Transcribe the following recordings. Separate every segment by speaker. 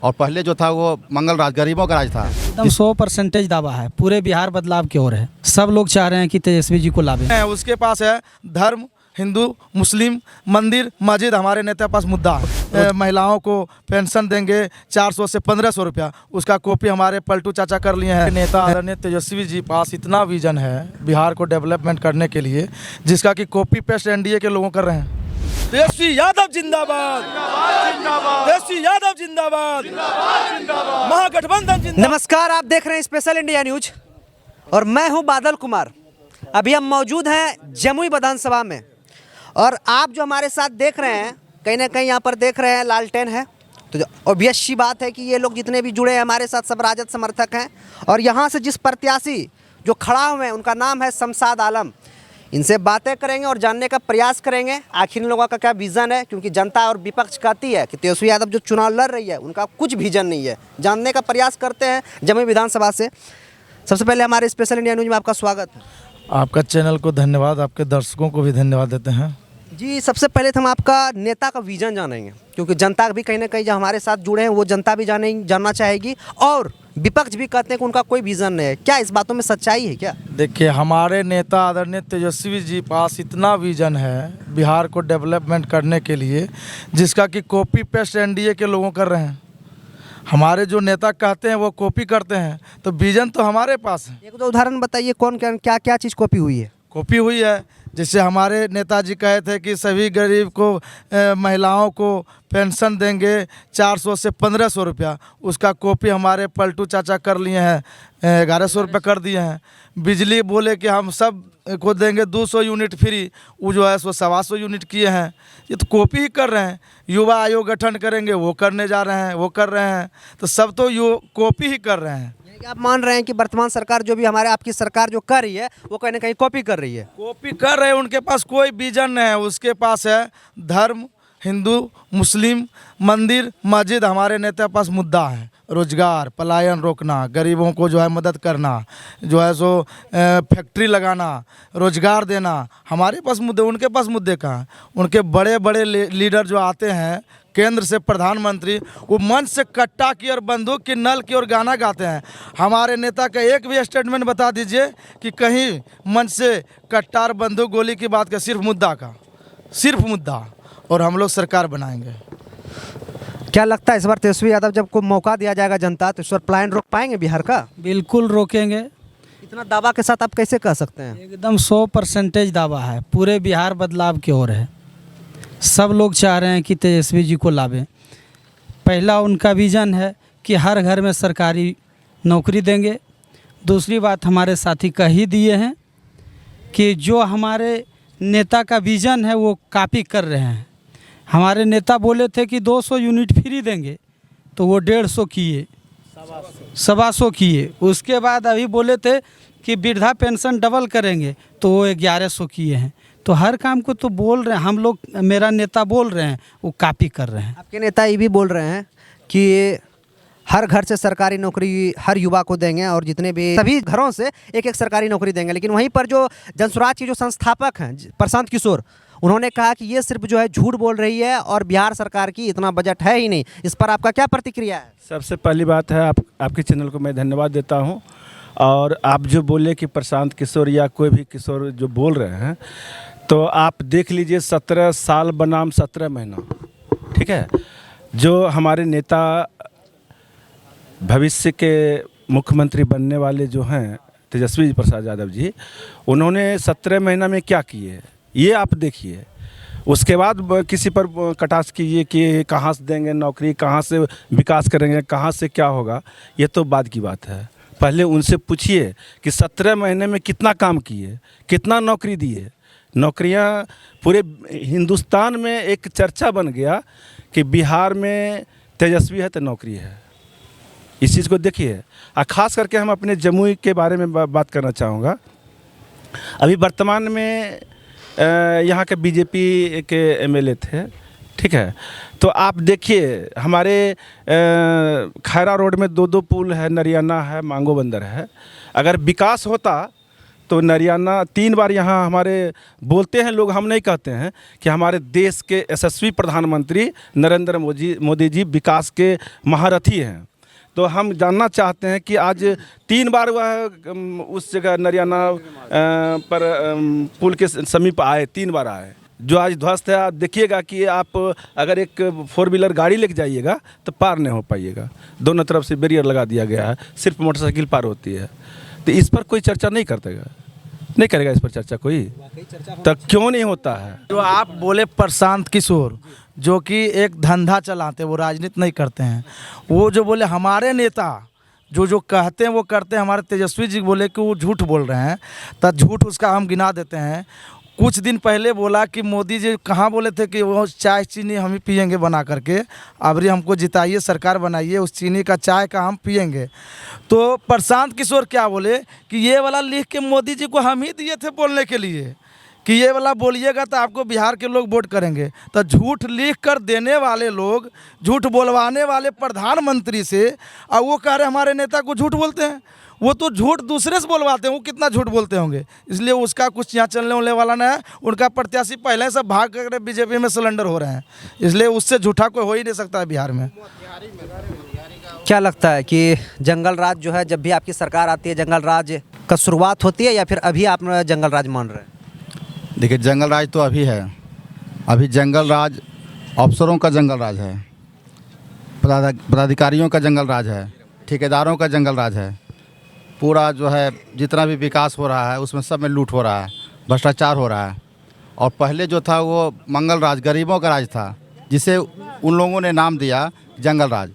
Speaker 1: और पहले जो था वो मंगल राज, गरीबों का राज था।
Speaker 2: एकदम 100% दावा है, पूरे बिहार बदलाव की ओर है। सब लोग चाह रहे हैं कि तेजस्वी जी को लावे।
Speaker 3: उसके पास है धर्म, हिंदू, मुस्लिम, मंदिर, मस्जिद। हमारे नेता पास मुद्दा है। महिलाओं को पेंशन देंगे 400 से 1500 रुपया, उसका कॉपी हमारे पलटू चाचा कर लिए हैं। नेता आदरणीय तेजस्वी जी पास इतना विजन है बिहार को डेवलपमेंट करने के लिए, जिसका कि कॉपी पेस्ट एनडीए के लोगों कर रहे हैं। तेजस्वी यादव जिंदाबाद, तेजस्वी यादव जिंदाबाद, महागठबंधन जिंदाबाद।
Speaker 4: नमस्कार, आप देख रहे हैं स्पेशल इंडिया न्यूज और मैं हूं बादल कुमार। अभी हम मौजूद हैं जमुई विधानसभा में और आप जो हमारे साथ देख रहे हैं, कहीं ना कहीं यहाँ पर देख रहे हैं लालटेन है। तो ऑब्वियस सी बात है कि ये लोग जितने भी जुड़े हैं हमारे साथ सब राजद समर्थक हैं। और यहाँ से जिस प्रत्याशी जो खड़ा हुए हैं उनका नाम है शमशाद आलम। इनसे बातें करेंगे और जानने का प्रयास करेंगे आखिर इन लोगों का क्या विज़न है, क्योंकि जनता और विपक्ष कहती है कि तेजस्वी यादव जो चुनाव लड़ रही है उनका कुछ विजन नहीं है। जानने का प्रयास करते हैं जमुई विधानसभा से। सबसे पहले हमारे स्पेशल इंडिया न्यूज में आपका स्वागत है।
Speaker 3: आपका चैनल को धन्यवाद, आपके दर्शकों को भी धन्यवाद देते हैं।
Speaker 4: जी, सबसे पहले तो हम आपका नेता का विजन जानेंगे, क्योंकि जनता भी कहीं ना कहीं जो हमारे साथ जुड़े हैं वो जनता भी जानना चाहेगी और विपक्ष भी कहते हैं कि उनका कोई विजन नहीं है। क्या इस बातों में सच्चाई है क्या?
Speaker 3: देखिए, हमारे नेता आदरणीय तेजस्वी जी पास इतना विजन है बिहार को डेवलपमेंट करने के लिए, जिसका कि कॉपी पेस्ट एनडीए के लोगों कर रहे हैं। हमारे जो नेता कहते हैं वो कॉपी करते हैं, तो विजन तो हमारे पास है।
Speaker 4: एक दो उदाहरण बताइए, कौन क्या क्या चीज़ कॉपी हुई है?
Speaker 3: कॉपी हुई है, जैसे हमारे नेताजी कहे थे कि सभी गरीब को महिलाओं को पेंशन देंगे 400 से 1500 रुपया, उसका कॉपी हमारे पलटू चाचा कर लिए हैं, 1100 रुपये कर दिए हैं। बिजली बोले कि हम सब को देंगे 200 यूनिट फ्री, वो जो है सो 125 यूनिट किए हैं। ये तो कॉपी ही कर रहे हैं। युवा आयोग गठन करेंगे, वो करने जा रहे हैं, वो कर रहे हैं। तो सब तो कॉपी ही कर रहे हैं।
Speaker 4: आप मान रहे हैं कि वर्तमान सरकार जो भी हमारे आपकी सरकार जो कर रही है वो कहीं ना कहीं कॉपी कर रही है?
Speaker 3: कॉपी कर रहे हैं, उनके पास कोई विजन नहीं है। उसके पास है धर्म, हिंदू, मुस्लिम, मंदिर, मस्जिद। हमारे नेता पास मुद्दा है रोजगार, पलायन रोकना, गरीबों को जो है मदद करना, जो है सो फैक्ट्री लगाना, रोजगार देना। हमारे पास मुद्दे, उनके पास मुद्दे कहाँ हैं? उनके बड़े बड़े लीडर जो आते हैं केंद्र से, प्रधानमंत्री, वो मंच से कट्टा की और बंदूक की नल की और गाना गाते हैं। हमारे नेता का एक भी स्टेटमेंट बता दीजिए कि कहीं मंच से कट्टा और बंदूक गोली की बात का, सिर्फ मुद्दा का, सिर्फ मुद्दा। और हम लोग सरकार बनाएंगे।
Speaker 4: क्या लगता है इस बार तेजस्वी यादव जब को मौका दिया जाएगा जनता, तो इस बार प्लान रोक पाएंगे बिहार का?
Speaker 2: बिल्कुल रोकेंगे।
Speaker 4: इतना दावा के साथ आप कैसे कह सकते हैं?
Speaker 2: एकदम 100% दावा है, पूरे बिहार बदलाव की ओर है। सब लोग चाह रहे हैं कि तेजस्वी जी को लावे। पहला उनका विज़न है कि हर घर में सरकारी नौकरी देंगे। दूसरी बात हमारे साथी कह ही दिए हैं कि जो हमारे नेता का विज़न है वो कॉपी कर रहे हैं। हमारे नेता बोले थे कि 200 यूनिट फ्री देंगे, तो वो 150 किए, 125 किए। उसके बाद अभी बोले थे कि वृद्धा पेंशन डबल करेंगे, तो वो 1100 किए हैं। तो हर काम को तो बोल रहे हैं हम लोग, मेरा नेता बोल रहे हैं, वो कॉपी कर रहे हैं।
Speaker 4: आपके नेता ये भी बोल रहे हैं कि हर घर से सरकारी नौकरी हर युवा को देंगे और जितने भी सभी घरों से एक एक सरकारी नौकरी देंगे। लेकिन वहीं पर जो जनसुराज के जो संस्थापक हैं प्रशांत किशोर, उन्होंने कहा कि ये सिर्फ जो है झूठ बोल रही है और बिहार सरकार की इतना बजट है ही नहीं। इस पर आपका क्या प्रतिक्रिया है?
Speaker 5: सबसे पहली बात है आपके चैनल को मैं धन्यवाद देता हूं। और आप जो बोले कि प्रशांत किशोर या कोई भी किशोर जो बोल रहे हैं, तो आप देख लीजिए 17 साल बनाम 17 महीना, ठीक है। जो हमारे नेता भविष्य के मुख्यमंत्री बनने वाले जो हैं तेजस्वी प्रसाद यादव जी, उन्होंने 17 महीना में क्या किए ये आप देखिए। उसके बाद किसी पर कटाक्ष कीजिए कि कहाँ से देंगे नौकरी, कहाँ से विकास करेंगे, कहाँ से क्या होगा, ये तो बाद की बात है। पहले उनसे पूछिए कि 17 महीने में कितना काम किए, कितना नौकरी दिए। नौकरियां पूरे हिंदुस्तान में एक चर्चा बन गया कि बिहार में तेजस्वी है तो नौकरी है। इस चीज़ को देखिए। और ख़ास करके हम अपने जमुई के बारे में बात करना चाहूँगा। अभी वर्तमान में यहाँ के बीजेपी के एमएलए थे, ठीक है। तो आप देखिए हमारे खैरा रोड में 2 पुल है, नरियाना है, मांगो बंदर है। अगर विकास होता तो नरियाना 3 बार यहाँ हमारे बोलते हैं लोग, हम नहीं कहते हैं कि हमारे देश के यशस्वी प्रधानमंत्री नरेंद्र मोदी जी विकास के महारथी हैं। तो हम जानना चाहते हैं कि आज 3 बार वह उस जगह नरियाना पर पुल के समीप आए, 3 बार आए। जो आज ध्वस्त है, आप देखिएगा कि आप अगर एक 4 व्हीलर गाड़ी लेके जाइएगा तो पार नहीं हो पाइएगा। दोनों तरफ से बैरियर लगा दिया गया है, सिर्फ मोटरसाइकिल पार होती है। तो इस पर कोई चर्चा नहीं करतेगा, नहीं करेगा इस पर चर्चा कोई, तो क्यों नहीं होता है?
Speaker 3: जो आप बोले प्रशांत किशोर, जो कि एक धंधा चलाते, वो राजनीति नहीं करते हैं। वो जो बोले हमारे नेता जो कहते हैं वो करते हैं। हमारे तेजस्वी जी बोले कि वो झूठ बोल रहे हैं, तो झूठ उसका हम गिना देते हैं। कुछ दिन पहले बोला कि मोदी जी कहाँ बोले थे कि वो चाय चीनी हम ही पियेंगे बना करके, अबरी हमको जिताइए, सरकार बनाइए, उस चीनी का चाय का हम पियेंगे। तो प्रशांत किशोर क्या बोले कि ये वाला लिख के मोदी जी को हम ही दिए थे बोलने के लिए कि ये वाला बोलिएगा तो आपको बिहार के लोग वोट करेंगे। तो झूठ लिख कर देने वाले लोग, झूठ बोलवाने वाले प्रधानमंत्री से, और वो कह रहे हमारे नेता को झूठ बोलते हैं। वो तो झूठ दूसरे से बोलवाते हैं, वो कितना झूठ बोलते होंगे। इसलिए उसका कुछ यहाँ चलने वाले वाला नहीं है। उनका प्रत्याशी पहले से भाग कर बीजेपी में सिलेंडर हो रहे हैं, इसलिए उससे झूठा कोई हो ही नहीं सकता है बिहार में।
Speaker 4: क्या लगता है कि जंगल राज जो है, जब भी आपकी सरकार आती है, जंगल राज का शुरुआत होती है या फिर अभी आप जंगल राज मान रहे हैं?
Speaker 1: देखिए, जंगल राज तो अभी है। अभी जंगल राज अफसरों का जंगल राज है, पदाधिकारियों का जंगल राज है, ठेकेदारों का जंगल राज है। पूरा जो है जितना भी विकास हो रहा है उसमें सब में लूट हो रहा है, भ्रष्टाचार हो रहा है। और पहले जो था वो मंगल राज, गरीबों का राज था, जिसे उन लोगों ने नाम दिया जंगल राज।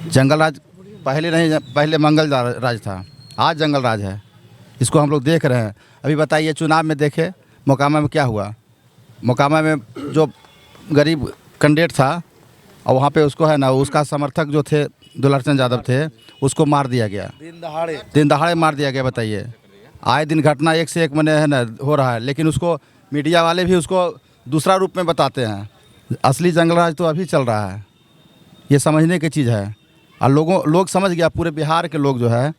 Speaker 1: जंगल राज पहले नहीं, पहले मंगल राज था, आज जंगल राज है। इसको हम लोग देख रहे हैं। अभी बताइए, चुनाव में देखे मोकामा में क्या हुआ। मोकामा में जो गरीब कैंडिडेट था और वहाँ पे उसको है ना, उसका समर्थक जो थे दुलार चंद यादव थे, उसको मार दिया गया, दिन दहाड़े मार दिया गया। बताइए, आए दिन घटना एक से एक मने है ना हो रहा है, लेकिन उसको मीडिया वाले भी उसको दूसरा रूप में बताते हैं। असली जंगल राज तो अभी चल रहा है, ये समझने की चीज़ है। और लोग समझ गया, पूरे बिहार के लोग जो है,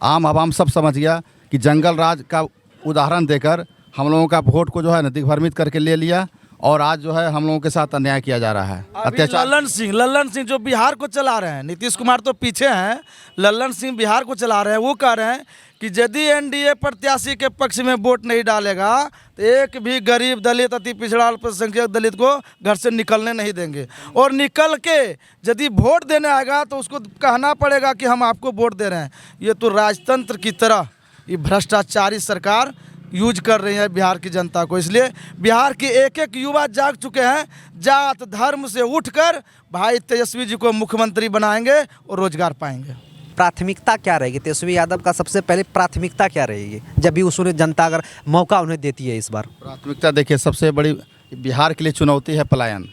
Speaker 1: आम आवाम सब समझ गया कि जंगल राज का उदाहरण देकर हम लोगों का वोट को जो है ना दिग्भ्रमित करके ले लिया, और आज जो है हम लोगों के साथ अन्याय किया जा रहा है, अत्याचार।
Speaker 3: लल्लन सिंह जो बिहार को चला रहे हैं, नीतीश कुमार तो पीछे हैं, लल्लन सिंह बिहार को चला रहे हैं। वो कह रहे हैं कि यदि एनडीए प्रत्याशी के पक्ष में वोट नहीं डालेगा तो एक भी गरीब दलित, अति पिछड़ा, अल्पसंख्यक दलित को घर से निकलने नहीं देंगे। और निकल के यदि वोट देने आएगा तो उसको कहना पड़ेगा कि हम आपको वोट दे रहे हैं। ये तो राजतंत्र की तरह ये भ्रष्टाचारी सरकार यूज कर रही है बिहार की जनता को। इसलिए बिहार के एक एक युवा जाग चुके हैं, जात धर्म से उठकर भाई तेजस्वी जी को मुख्यमंत्री बनाएंगे और रोजगार पाएंगे।
Speaker 4: प्राथमिकता क्या रहेगी तेजस्वी यादव का? सबसे पहले प्राथमिकता क्या रहेगी जब भी उन्हें जनता अगर मौका उन्हें देती है इस बार?
Speaker 1: प्राथमिकता देखिए, सबसे बड़ी बिहार के लिए चुनौती है पलायन,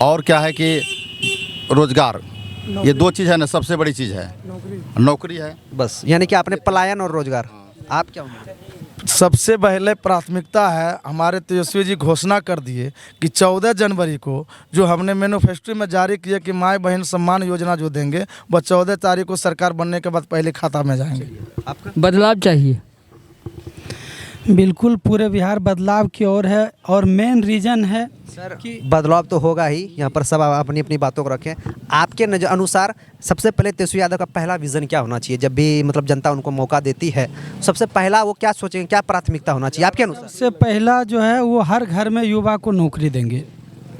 Speaker 1: और क्या है कि रोजगार। ये 2 चीज़ है ना, सबसे बड़ी चीज़ है नौकरी है
Speaker 4: बस। यानी कि आपने पलायन और रोजगार, आप क्या उम्मीद है?
Speaker 3: सबसे पहले प्राथमिकता है, हमारे तेजस्वी जी घोषणा कर दिए कि 14 जनवरी को जो हमने मैनिफेस्टो में जारी किया कि माँ बहन सम्मान योजना जो देंगे, वह 14 तारीख को सरकार बनने के बाद पहले खाता में जाएंगे।
Speaker 4: आपका
Speaker 2: बदलाव चाहिए, बिल्कुल पूरे बिहार बदलाव की ओर है। और मेन रीज़न है
Speaker 4: सर कि बदलाव तो होगा ही, यहाँ पर सब अपनी अपनी बातों को रखें। आपके नजर अनुसार सबसे पहले तेजस्वी यादव का पहला विज़न क्या होना चाहिए? जब भी मतलब जनता उनको मौका देती है, सबसे पहला वो क्या सोचेंगे, क्या प्राथमिकता होना चाहिए आपके अनुसार?
Speaker 2: सबसे पहला जो है वो हर घर में युवा को नौकरी देंगे।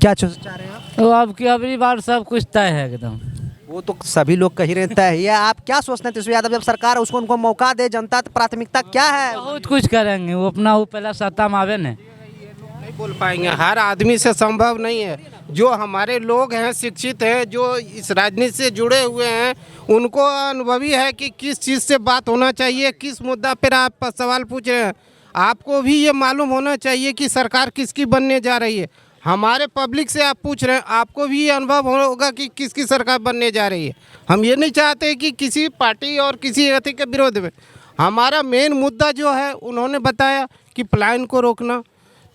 Speaker 4: क्या चाह रहे हैं आप?
Speaker 6: तो आपकी अगली बार सब कुछ तय है एकदम।
Speaker 4: वो तो सभी लोग कह रहे तय है। आप क्या सोचते हैं तेजस्वी यादव, जब सरकार उसको उनको मौका दे जनता, तो प्राथमिकता क्या है?
Speaker 6: बहुत कुछ करेंगे, वो अपना वो पहला सत्ता में आवे न।
Speaker 7: नहीं बोल पाएंगे, हर आदमी से संभव नहीं है। जो हमारे लोग हैं, शिक्षित हैं, जो इस राजनीति से जुड़े हुए हैं, उनको अनुभवी है कि किस चीज़ से बात होना चाहिए, किस मुद्दा पर आप सवाल पूछ रहे हैं। आपको भी ये मालूम होना चाहिए कि सरकार किसकी बनने जा रही है। हमारे पब्लिक से आप पूछ रहे हैं, आपको भी ये अनुभव होगा कि किसकी सरकार बनने जा रही है। हम ये नहीं चाहते कि किसी पार्टी और किसी व्यक्ति के विरोध में। हमारा मेन मुद्दा जो है, उन्होंने बताया कि पलायन को रोकना,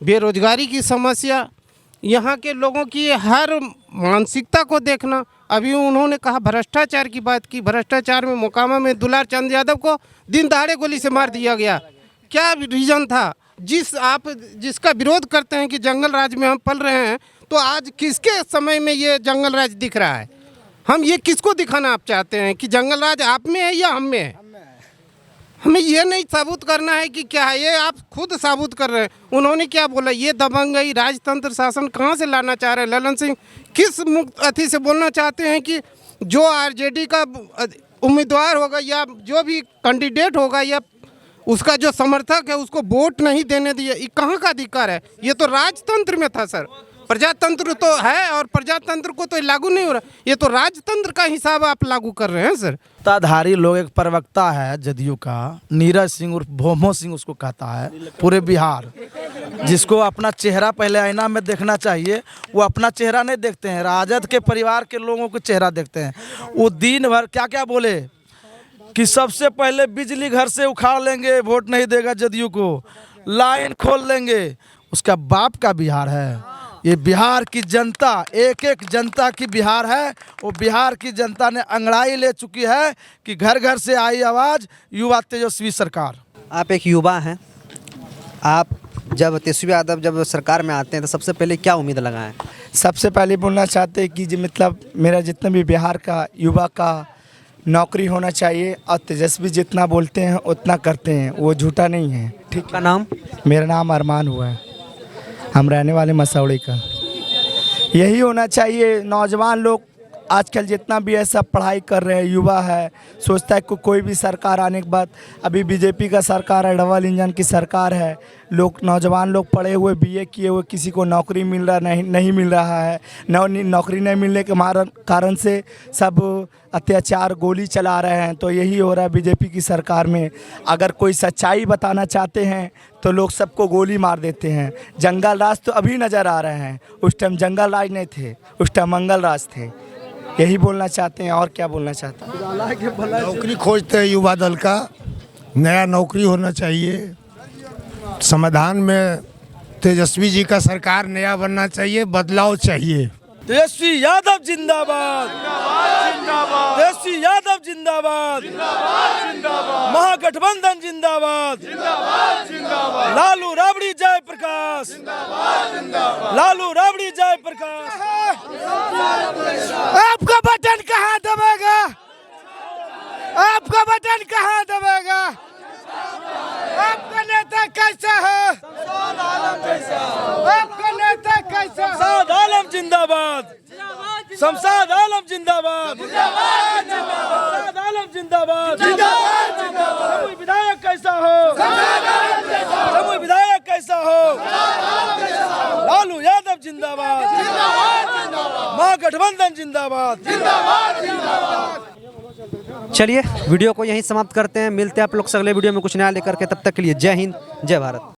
Speaker 7: बेरोजगारी की समस्या, यहाँ के लोगों की हर मानसिकता को देखना, अभी उन्होंने कहा भ्रष्टाचार की बात की, भ्रष्टाचार में मोकामा में दुलार चंद यादव को दिन दहाड़े गोली से मार दिया गया। क्या रीज़न था? जिसका विरोध करते हैं कि जंगल राज में हम पल रहे हैं, तो आज किसके समय में ये जंगल राज दिख रहा है? हम ये किसको दिखाना आप चाहते हैं कि जंगल राज आप में है या हम में है? हमें ये नहीं साबुत करना है कि क्या है, ये आप खुद साबुत कर रहे हैं। उन्होंने क्या बोला, ये दबंगई राजतंत्र शासन कहाँ से लाना चाह रहे हैं? ललन सिंह किस मुक्त अति से बोलना चाहते हैं कि जो आरजेडी का उम्मीदवार होगा या जो भी कैंडिडेट होगा या उसका जो समर्थक है उसको वोट नहीं देने दिए, ये कहाँ का अधिकार है? ये तो राजतंत्र में था सर। प्रजातंत्र तो है और प्रजातंत्र को तो लागू नहीं हो रहा, ये तो राजतंत्र का हिसाब आप लागू कर रहे हैं सर।
Speaker 3: सत्ताधारी लोग, एक प्रवक्ता है जदयू का नीरज सिंह उर्फ भोमो सिंह उसको कहता है पूरे बिहार, जिसको अपना चेहरा पहले आईना में देखना चाहिए। वो अपना चेहरा नहीं देखते हैं, राजद के परिवार के लोगों को चेहरा देखते हैं। वो दिन भर क्या क्या बोले कि सबसे पहले बिजली घर से उखाड़ लेंगे, वोट नहीं देगा जदयू को, लाइन खोल लेंगे। उसका बाप का बिहार है ये। बिहार की जनता, एक एक जनता की बिहार है। वो बिहार की जनता ने अंगड़ाई ले चुकी है कि घर घर से आई आवाज़ युवा तेजस्वी सरकार।
Speaker 4: आप एक युवा हैं, आप जब तेजस्वी यादव जब सरकार में आते हैं तो सबसे पहले क्या उम्मीद लगाएं?
Speaker 8: सबसे पहले बोलना चाहते हैं कि मतलब मेरा जितना भी बिहार का युवा का नौकरी होना चाहिए, और तेजस्वी जितना बोलते हैं उतना करते हैं, वो झूठा नहीं है। ठीक
Speaker 4: का नाम?
Speaker 8: मेरा नाम अरमान हुआ है, हम रहने वाले मसौड़ी का। यही होना चाहिए। नौजवान लोग आजकल जितना भी है सब पढ़ाई कर रहे हैं, युवा है, सोचता है कि कोई भी सरकार आने के बाद, अभी बीजेपी का सरकार है, डबल इंजन की सरकार है, लोग नौजवान लोग पढ़े हुए बीए किए हुए किसी को नौकरी मिल रहा नहीं मिल रहा है। नौकरी नहीं मिलने के कारण से सब अत्याचार गोली चला रहे हैं। तो यही हो रहा है बीजेपी की सरकार में। अगर कोई सच्चाई बताना चाहते हैं तो लोग सबको गोली मार देते हैं। जंगल राज तो अभी नज़र आ रहे हैं, उस टाइम जंगल राज नहीं थे, उस टाइम मंगल राज थे। यही बोलना चाहते हैं, और क्या बोलना चाहते हैं?
Speaker 9: नौकरी खोजते हैं युवा दल का, नया नौकरी होना चाहिए। समाधान में तेजस्वी जी का सरकार नया बनना चाहिए, बदलाव चाहिए।
Speaker 3: तेजस्वी यादव जिंदाबाद, तेजस्वी यादव जिंदाबाद, महागठबंधन जिंदाबाद, लालू राबड़ी जयप्रकाश, लालू राबड़ी जयप्रकाश। आपका बटन कहाँ दबेगा? आपका बटन कहाँ दबेगा? आपका नेता कैसा है? आपका नेता कैसा? शमशाद आलम जिंदाबाद, शमशाद आलम जिंदाबाद, शमशाद आलम जिंदाबाद। जमुई विधायक कैसा हो? जमुई विधायक कैसा हो? लालू यादव जिंदाबाद, महागठबंधन जिंदाबाद।
Speaker 4: चलिए वीडियो को यहीं समाप्त करते हैं, मिलते हैं आप लोग से अगले वीडियो में कुछ नया लेकर के। तब तक के लिए जय हिंद, जय भारत।